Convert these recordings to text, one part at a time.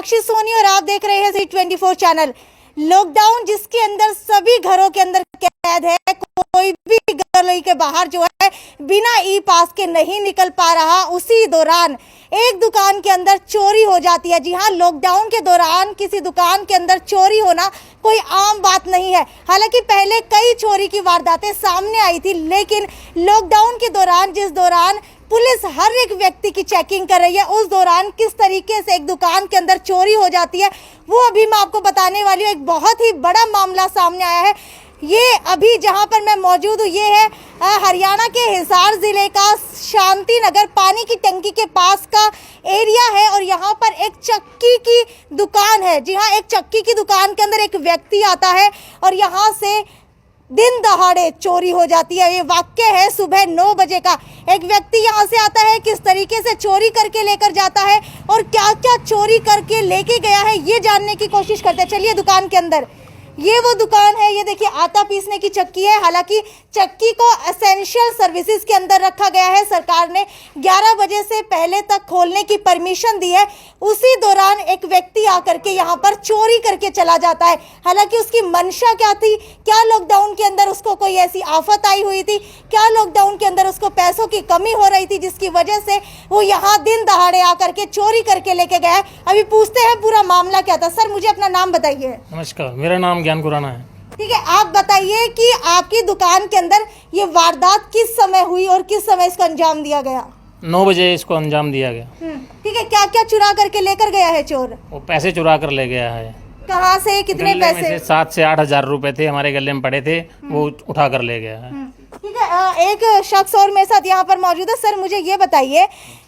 साक्षी सोनी और आप देख रहे हैं C24 चैनल। लॉकडाउन जिसके अंदर सभी घरों के अंदर कैद है, कोई भी गली के बाहर जो है बिना ई पास के नहीं निकल पा रहा। उसी दौरान एक दुकान के अंदर चोरी हो जाती है। जी हाँ, लॉकडाउन के दौरान किसी दुकान के अंदर चोरी होना कोई आम बात नहीं है। हालांकि पहले कई चोरी की वारदातें सामने आई थी, लेकिन लॉकडाउन के दौरान जिस दौरान पुलिस हर एक व्यक्ति की चेकिंग कर रही है, उस दौरान किस तरीके से एक दुकान के अंदर चोरी हो जाती है वो अभी मैं आपको बताने वाली हूँ। एक बहुत ही बड़ा मामला सामने आया है। ये अभी जहां पर मैं मौजूद हूँ ये है हरियाणा के हिसार जिले का शांति नगर पानी की टंकी के पास का एरिया है और यहाँ पर एक चक्की की दुकान है। जी हाँ, एक चक्की की दुकान के अंदर एक व्यक्ति आता है और यहाँ से दिन दहाड़े चोरी हो जाती है। ये वाक्य है सुबह 9 बजे का। एक व्यक्ति यहाँ से आता है, किस तरीके से चोरी करके लेकर जाता है और क्या क्या चोरी करके लेके गया है ये जानने की कोशिश करते हैं। चलिए दुकान के अंदर, ये वो दुकान है। ये देखिए आटा पीसने की चक्की है। हालांकि चक्की को एसेंशियल सर्विसेज के अंदर रखा गया है। सरकार ने 11 बजे से पहले तक खोलने की परमिशन दी है। उसी दौरान एक व्यक्ति आकर के यहाँ पर चोरी करके चला जाता है। हालांकि उसकी मंशा क्या थी? क्या लॉकडाउन के अंदर उसको कोई ऐसी आफत आई हुई थी? क्या लॉकडाउन के अंदर उसको पैसों की कमी हो रही थी जिसकी वजह से वो यहाँ दिन दहाड़े आकर के चोरी करके लेके गया है? अभी पूछते हैं पूरा मामला क्या था। सर, मुझे अपना नाम बताइए। नमस्कार, मेरा नाम ज्ञान खुराना है। ठीक है, आप बताइए कि आपकी दुकान के अंदर ये वारदात किस समय हुई और किस समय इसको अंजाम दिया गया? 9 बजे इसको अंजाम दिया गया। ठीक है, क्या क्या चुरा करके लेकर गया है चोर? वो पैसे चुरा कर ले गया है। कहाँ से, कितने गले में पैसे? से 7 से 8 हजार रुपए थे, हमारे गले में पड़े थे, वो उठा कर ले गया है। ठीक है, एक शख्स और मेरे साथ यहाँ पर मौजूद है। सर, मुझे ये बताइए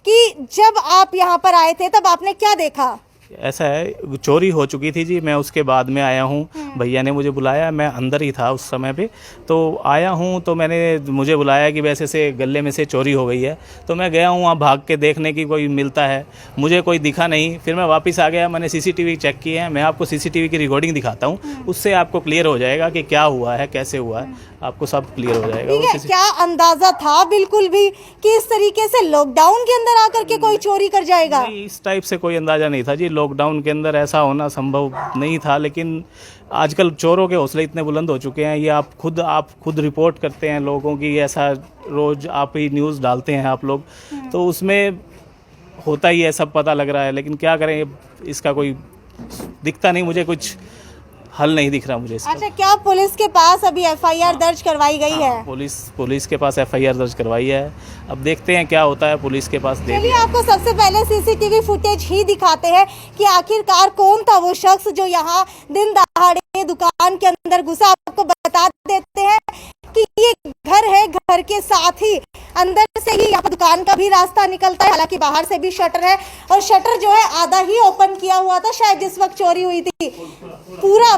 कि जब आप यहाँ पर आए थे तब आपने क्या देखा? ऐसा है, चोरी हो चुकी थी जी। मैं उसके बाद में आया हूँ, भैया ने मुझे बुलाया, मैं अंदर ही था उस समय पे। तो आया हूँ तो मुझे बुलाया कि वैसे से गले में से चोरी हो गई है। तो मैं गया हूँ वहाँ भाग के देखने की कोई मिलता है, मुझे कोई दिखा नहीं। फिर मैं वापस आ गया, मैंने सीसीटीवी चेक किए हैं। मैं आपको सीसीटीवी की रिकॉर्डिंग दिखाता हूँ, उससे आपको क्लियर हो जाएगा कि क्या हुआ है, कैसे हुआ है, आपको सब क्लियर हो जाएगा। ठीक है, क्या अंदाजा था बिल्कुल भी कि इस तरीके से लॉकडाउन के अंदर आकर के कोई चोरी कर जाएगा? नहीं, इस टाइप से कोई अंदाजा नहीं था जी। लॉकडाउन के अंदर ऐसा होना संभव नहीं था, लेकिन आजकल चोरों के हौसले इतने बुलंद हो चुके हैं। ये आप खुद रिपोर्ट करते हैं लोगों की, ऐसा रोज आप ही न्यूज़ डालते हैं आप लोग, तो उसमें होता ही है, सब पता लग रहा है। लेकिन क्या करें, इसका कोई दिखता नहीं, मुझे कुछ हल नहीं दिख रहा मुझे इसका। अच्छा, क्या पुलिस के पास अभी FIR दर्ज करवाई गई है? पुलिस के पास FIR दर्ज करवाई है। अब देखते हैं क्या होता है पुलिस के पास। चलिए आपको सबसे पहले CCTV फुटेज ही दिखाते हैं कि आखिरकार कौन था वो शख्स जो यहाँ दिन दहाड़े दुकान के अंदर घुसा। आपको बता देते हैं कि ये घर है, घर के साथ ही अंदर से ही यहाँ पर दुकान का भी रास्ता निकलता है। हालांकि बाहर से भी शटर है और शटर जो है आधा ही ओपन किया हुआ था शायद जिस वक्त चोरी हुई थी। पूरा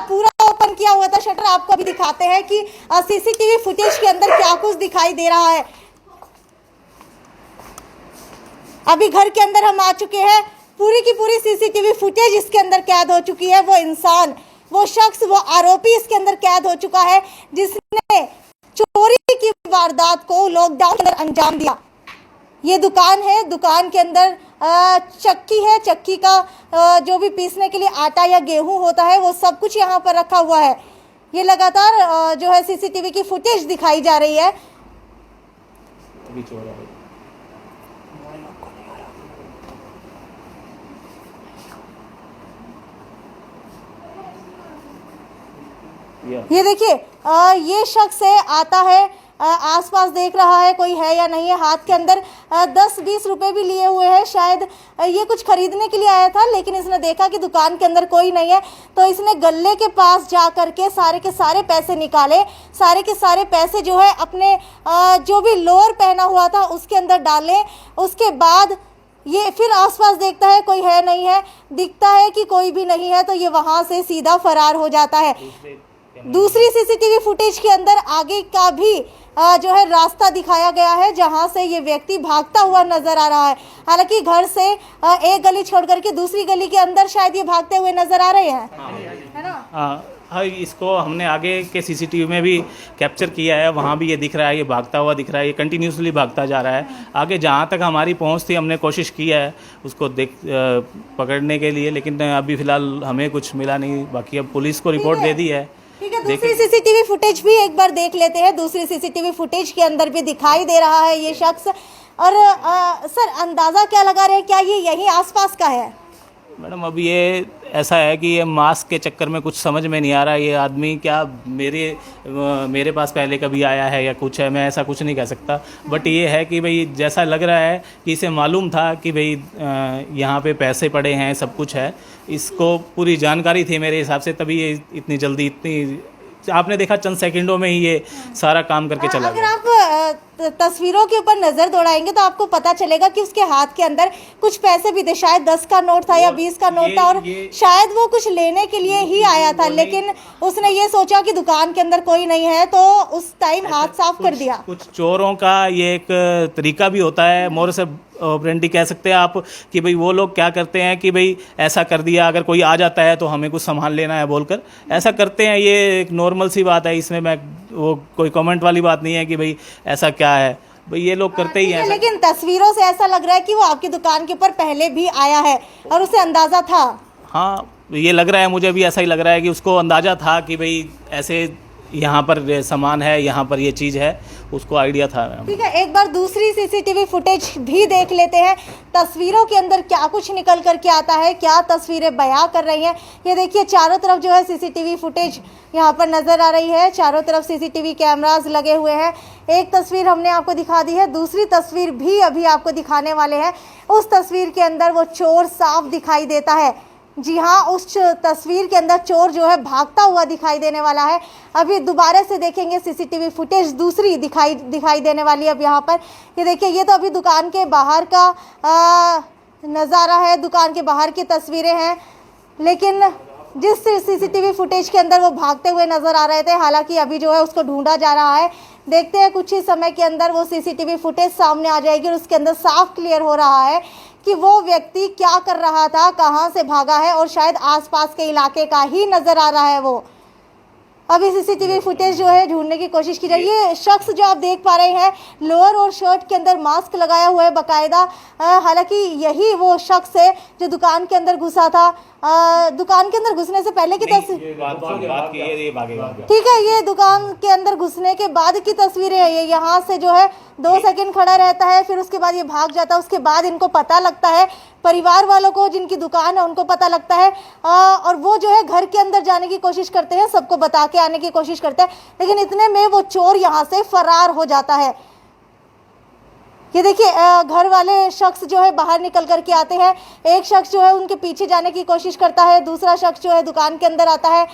ओपन किया हुआ था शटर। आपको अभी दिखाते हैं कि CCTV फुटेज के अंदर क्या कुछ दिखाई दे रहा है। अभी घर के अंदर हम आ चुके हैं। पूरी की पूरी CCTV फुटेज इसके अंदर कैद हो चुकी है। वो इंसान, वो शख्स, वो आरोपी इसके अंदर कैद हो चुका है जिसने चोरी की वारदात को लॉकडाउन के अंदर अंजाम दिया। ये दुकान है, दुकान के अंदर चक्की है। चक्की का जो भी पीसने के लिए आटा या गेहूं होता है वो सब कुछ यहाँ पर रखा हुआ है। ये लगातार जो है CCTV की फुटेज दिखाई जा रही है। ये देखिए, ये शख्स है, आता है, आसपास देख रहा है कोई है या नहीं है। हाथ के अंदर 10-20 रुपए भी लिए हुए हैं। शायद ये कुछ खरीदने के लिए आया था, लेकिन इसने देखा कि दुकान के अंदर कोई नहीं है तो इसने गले के पास जा करके सारे के सारे पैसे निकाले। सारे के सारे पैसे जो है अपने जो भी लोअर पहना हुआ था उसके अंदर डाले। उसके बाद ये फिर आसपास देखता है कोई है नहीं है, दिखता है कि कोई भी नहीं है तो ये वहाँ से सीधा फरार हो जाता है। दूसरी सीसीटीवी फुटेज के अंदर आगे का भी जो है रास्ता दिखाया गया है जहां से ये व्यक्ति भागता हुआ नजर आ रहा है। हालांकि घर से एक गली छोड़ करके दूसरी गली के अंदर शायद ये भागते हुए नजर आ रहे हैं, है ना? हाँ, इसको हमने आगे के सीसीटीवी में भी कैप्चर किया है, वहाँ भी ये दिख रहा है, ये भागता हुआ दिख रहा है, ये कंटिन्यूसली भागता जा रहा है। आगे जहाँ तक हमारी पहुँच थी हमने कोशिश की है उसको पकड़ने के लिए, लेकिन अभी फ़िलहाल हमें कुछ मिला नहीं। बाकी अब पुलिस को रिपोर्ट दे दी है। ठीक है, दूसरी सीसीटीवी फुटेज भी एक बार देख लेते हैं। दूसरी सीसीटीवी फुटेज के अंदर भी दिखाई दे रहा है ये शख्स। और सर, अंदाज़ा क्या लगा रहे हैं, क्या ये यहीं आसपास का है? मैडम, अब ये ऐसा है कि ये मास्क के चक्कर में कुछ समझ में नहीं आ रहा ये आदमी क्या मेरे पास पहले कभी आया है या कुछ है, मैं ऐसा कुछ नहीं कह सकता। बट ये है कि भाई जैसा लग रहा है कि इसे मालूम था कि भाई यहाँ पे पैसे पड़े हैं, सब कुछ है, इसको पूरी जानकारी थी मेरे हिसाब से, तभी ये इतनी जल्दी आपने देखा चंद सेकंडों में ही ये सारा काम करके चला अगर गया। आप तस्वीरों के ऊपर नजर दौड़ाएंगे तो आपको पता चलेगा कि उसके हाथ के अंदर कुछ पैसे भी थे, शायद 10 का नोट था या 20 का नोट था, और शायद वो कुछ लेने के लिए ही आया था, लेकिन उसने ये सोचा कि दुकान के अंदर कोई नहीं है तो उस टाइम हाथ साफ कर दिया। कुछ चोरों का ये एक तरीका भी होता है, मोर से ऑपरेंडी कह सकते हैं आप, कि भाई वो लोग क्या करते हैं कि भाई ऐसा कर दिया, अगर कोई आ जाता है तो हमें कुछ सामान लेना है बोलकर ऐसा करते हैं। ये एक नॉर्मल सी बात है, इसमें मैं वो कोई कमेंट वाली बात नहीं है कि भाई ऐसा क्या है, भाई ये लोग करते ही हैं। लेकिन तस्वीरों से ऐसा लग रहा है कि वो आपकी दुकान के ऊपर पहले भी आया है और उसे अंदाजा था। हाँ, ये लग रहा है, मुझे भी ऐसा ही लग रहा है कि उसको अंदाजा था कि भाई ऐसे यहाँ पर सामान है, यहाँ पर ये चीज़ है, उसको आइडिया था। ठीक है, एक बार दूसरी सीसीटीवी फुटेज भी देख लेते हैं। तस्वीरों के अंदर क्या कुछ निकल कर के आता है, क्या तस्वीरें बयां कर रही हैं। ये देखिए चारों तरफ जो है सीसीटीवी फुटेज यहाँ पर नज़र आ रही है, चारों तरफ सीसीटीवी कैमरास लगे हुए हैं। एक तस्वीर हमने आपको दिखा दी है, दूसरी तस्वीर भी अभी आपको दिखाने वाले हैं। उस तस्वीर के अंदर वो चोर साफ दिखाई देता है। जी हाँ, उस तस्वीर के अंदर चोर जो है भागता हुआ दिखाई देने वाला है। अभी दोबारा से देखेंगे सीसीटीवी फुटेज, दूसरी दिखाई देने वाली है अब यहाँ पर। ये देखिए, ये तो अभी दुकान के बाहर का नज़ारा है, दुकान के बाहर की तस्वीरें हैं, लेकिन जिस सीसीटीवी फुटेज के अंदर वो भागते हुए नज़र आ रहे थे, हालांकि अभी जो है उसको ढूंढा जा रहा है। देखते हैं कुछ ही समय के अंदर वो सीसीटीवी फुटेज सामने आ जाएगी और उसके अंदर साफ क्लियर हो रहा है कि वो व्यक्ति क्या कर रहा था, कहाँ से भागा है, और शायद आसपास के इलाके का ही नज़र आ रहा है वो। अभी सीसीटीवी फुटेज जो है ढूंढने की कोशिश की जा रही है। ये शख्स जो आप देख पा रहे हैं, लोअर और शर्ट के अंदर मास्क लगाया हुआ है बाकायदा। हालांकि यही वो शख्स है जो दुकान के अंदर घुसा था। दुकान के अंदर घुसने से पहले की तस्वीर, ठीक है, ये दुकान के अंदर घुसने के बाद की तस्वीरें हैं। ये यहाँ से जो है 2 सेकंड खड़ा रहता है, फिर उसके बाद ये भाग जाता है। उसके बाद इनको पता लगता है, परिवार वालों को जिनकी दुकान है उनको पता लगता है, और वो जो है घर के अंदर जाने की कोशिश करते हैं, सबको बता के आने की कोशिश करते हैं, लेकिन इतने में वो चोर यहाँ से फरार हो जाता है। ये देखिए, घर वाले शख्स जो है बाहर निकल करके आते हैं। एक शख्स जो है उनके पीछे जाने की कोशिश करता है, दूसरा शख्स जो है दुकान के अंदर आता है।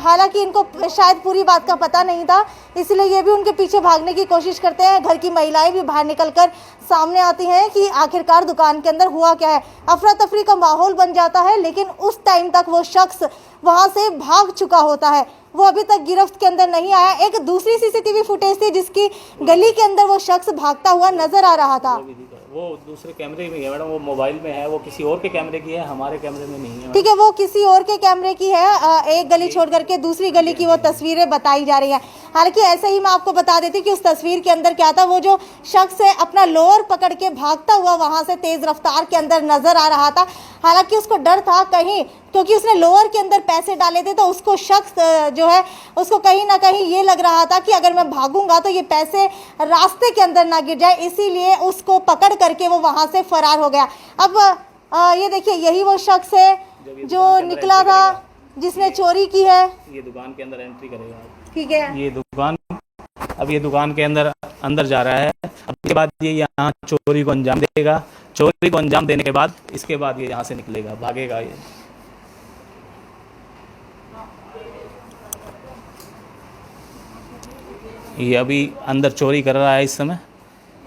हालांकि इनको शायद पूरी बात का पता नहीं था, इसलिए ये भी उनके पीछे भागने की कोशिश करते हैं। घर की महिलाएं भी बाहर निकलकर सामने आती हैं कि आखिरकार दुकान के अंदर हुआ क्या है। अफरा तफरी का माहौल बन जाता है, लेकिन उस टाइम तक वो शख्स वहाँ से भाग चुका होता है, वो अभी तक गिरफ्त के अंदर नहीं आया। एक दूसरी सीसीटीवी फुटेज थी जिसकी गली के अंदर वो शख्स भागता हुआ नजर आ रहा था। वो दूसरे कैमरे में है मैडम, वो मोबाइल में है, वो किसी और के कैमरे की है, हमारे कैमरे में नहीं है। ठीक है, वो किसी और के कैमरे की है। एक गली छोड़ करके दूसरी गली की वो तस्वीरें बताई जा रही है। हालांकि ऐसे ही मैं आपको बता देती कि उस तस्वीर के अंदर क्या था, वो जो शख्स है अपना लोअर पकड़ के भागता हुआ वहां से तेज रफ्तार के अंदर नजर आ रहा था। हालांकि उसको डर था कहीं, क्योंकि उसने लोअर के अंदर पैसे डाले थे, तो उसको शख्स जो है उसको कहीं ना कहीं ये लग रहा था कि अगर मैं भागूंगा तो ये पैसे रास्ते के अंदर ना गिर जाए, इसीलिए उसको पकड़ करके वो वहां से फरार हो गया। अब ये देखिए, यही वो शख्स है जो निकला था, जिसने चोरी की है। ये दुकान के अंदर एंट्री करेगा, ठीक है, ये दुकान, अब ये दुकान के अंदर जा रहा है। अब इसके बाद ये यहाँ चोरी को अंजाम देगा। चोरी को अंजाम देने के बाद इसके बाद ये यहाँ से निकलेगा, भागेगा। ये अभी अंदर चोरी कर रहा है इस समय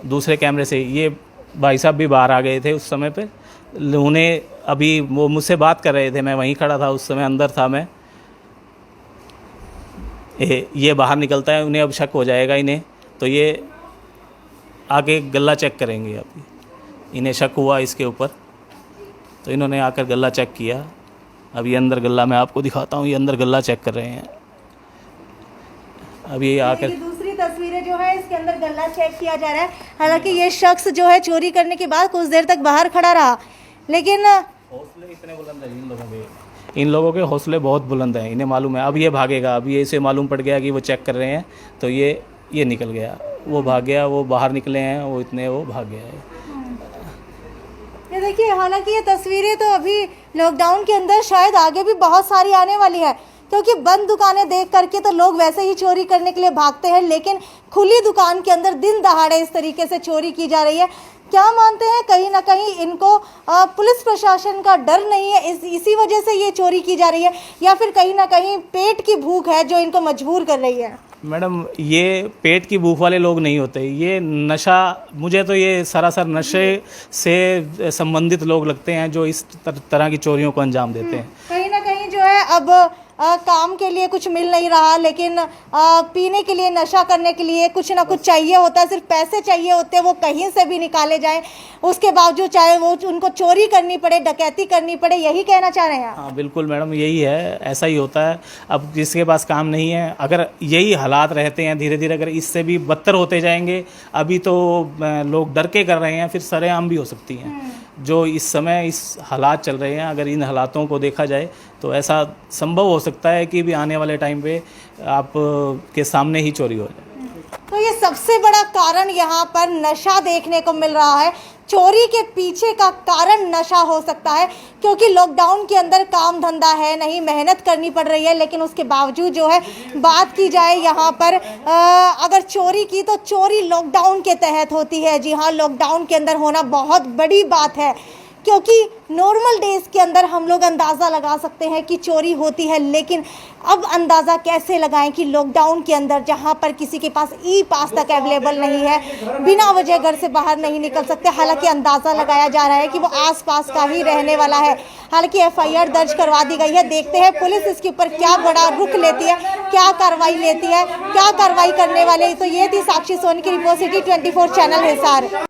दूसरे कैमरे से। ये भाई साहब भी बाहर आ गए थे उस समय पे, उन्हें अभी वो मुझसे बात कर रहे थे, मैं वहीं खड़ा था उस समय, अंदर था मैं। ये बाहर निकलता है, उन्हें अब शक हो जाएगा इन्हें, तो ये आगे गला चेक करेंगे। अब इन्हें शक हुआ इसके ऊपर, तो इन्होंने आकर गला चेक किया। अब ये अंदर गला मैं आपको दिखाता हूँ, ये अंदर गला चेक कर रहे हैं। अब ये आकर ये दूसरी तस्वीरें जो है इसके अंदर गला चेक किया जा रहा है। हालांकि ये शख्स जो है चोरी करने के बाद कुछ देर तक बाहर खड़ा रहा, लेकिन हौसले इतने बुलंद हैं इन लोगों के हौसले बहुत बुलंद हैं। इन्हें मालूम है अब ये भागेगा। अब ये इसे मालूम पड़ गया कि वो चेक कर रहे हैं, तो ये निकल गया, वो भाग गया, वो बाहर निकले हैं, वो भाग गया है। ये देखिए, हालांकि ये तस्वीरें तो अभी लॉकडाउन के अंदर शायद आगे भी बहुत सारी आने वाली है, क्योंकि बंद दुकानें देख करके तो लोग वैसे ही चोरी करने के लिए भागते हैं, लेकिन खुली दुकान के अंदर दिन दहाड़े इस तरीके से चोरी की जा रही है। क्या मानते हैं, कहीं ना कहीं इनको पुलिस प्रशासन का डर नहीं है, इसी वजह से ये चोरी की जा रही है, या फिर कहीं ना कहीं पेट की भूख है जो इनको मजबूर कर रही है? मैडम, ये पेट की भूख वाले लोग नहीं होते, ये नशा, मुझे तो ये सरासर नशे से संबंधित लोग लगते हैं जो इस तरह की चोरियों को अंजाम देते हैं। कहीं ना कहीं जो है अब काम के लिए कुछ मिल नहीं रहा, लेकिन पीने के लिए, नशा करने के लिए कुछ ना कुछ चाहिए होता है, सिर्फ पैसे चाहिए होते हैं, वो कहीं से भी निकाले जाएं, उसके बावजूद चाहे वो उनको चोरी करनी पड़े, डकैती करनी पड़े, यही कहना चाह रहे हैं आप? हाँ बिल्कुल मैडम, यही है, ऐसा ही होता है। अब जिसके पास काम नहीं है, अगर यही हालात रहते हैं धीरे धीरे, अगर इससे भी बदतर होते जाएंगे, अभी तो लोग डर के कर रहे हैं, फिर सरेआम भी हो सकती हैं। जो इस समय इस हालात चल रहे हैं, अगर इन हालातों को देखा जाए तो ऐसा संभव हो सकता है कि भी आने वाले टाइम पे आप के सामने ही चोरी हो जाए। तो ये सबसे बड़ा कारण यहाँ पर नशा देखने को मिल रहा है। चोरी के पीछे का कारण नशा हो सकता है, क्योंकि लॉकडाउन के अंदर काम धंधा है नहीं, मेहनत करनी पड़ रही है, लेकिन उसके बावजूद जो है बात की जाए यहाँ पर अगर चोरी की तो चोरी लॉकडाउन के तहत होती है। जी हाँ, लॉकडाउन के अंदर होना बहुत बड़ी बात है, क्योंकि नॉर्मल डेज के अंदर हम लोग अंदाज़ा लगा सकते हैं कि चोरी होती है, लेकिन अब अंदाज़ा कैसे लगाएं कि लॉकडाउन के अंदर जहां पर किसी के पास ई पास तक अवेलेबल नहीं है, बिना वजह घर से बाहर नहीं निकल सकते। हालांकि अंदाज़ा लगाया जा रहा है कि वो आसपास का ही रहने वाला है। हालांकि FIR दर्ज करवा दी गई है, देखते हैं पुलिस इसके ऊपर क्या बड़ा रुख लेती है, क्या कार्रवाई लेती है, क्या कार्रवाई करने वाले। तो ये थी साक्षी सोनी की रिपोर्ट, सिटी 24 चैनल हिसार।